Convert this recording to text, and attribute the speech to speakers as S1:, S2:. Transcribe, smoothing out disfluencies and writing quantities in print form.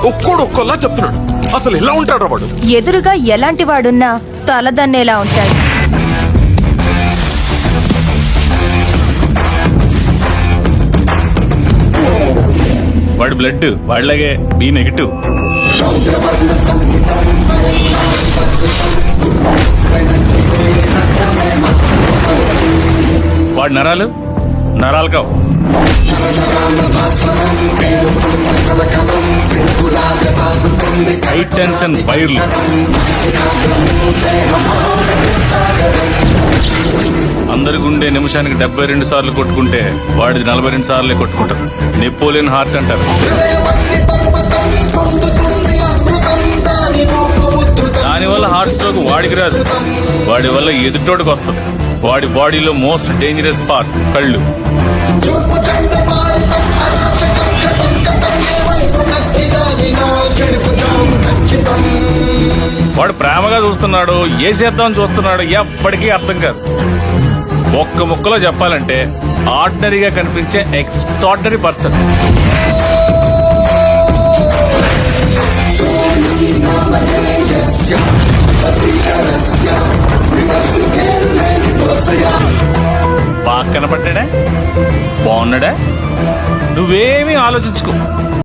S1: ఒక్కోడు ఒక్కోలా చెప్తున్నాడు. అసలు ఎలా ఉంటాడు వాడు?
S2: ఎదురుగా ఎలాంటి వాడున్నా తలదన్నేలా ఉంటాడు.
S3: వాడి బ్లడ్ వాడిలాగే బి నెగిటివ్. వాడి నరాలు కావు. హై టెన్షన్ వైర్లు. అందరి గుండె నిమిషానికి 72 సార్లు కొట్టుకుంటే వాడిది 42 సార్లే కొట్టుకుంటారు. నెపోలియన్ హార్ట్ అంటారు. దానివల్ల హార్ట్ స్ట్రోక్ వాడికి రాదు, వాడి వల్ల ఎదుటోడికి వస్తుంది. వాడి బాడీలో మోస్ట్ డేంజరస్ పార్ట్ కళ్ళు. వాడు ప్రేమగా చూస్తున్నాడు, ఏ చేద్దామని చూస్తున్నాడు ఎప్పటికీ అర్థం కాదు. ఒక్క ముక్కలో చెప్పాలంటే ఆర్డినరీగా కనిపించే ఎక్స్ట్రాడినరీ పర్సన్. బాగా కనపడ్డా, బాగున్నాడా, నువ్వేమీ ఆలోచించుకో.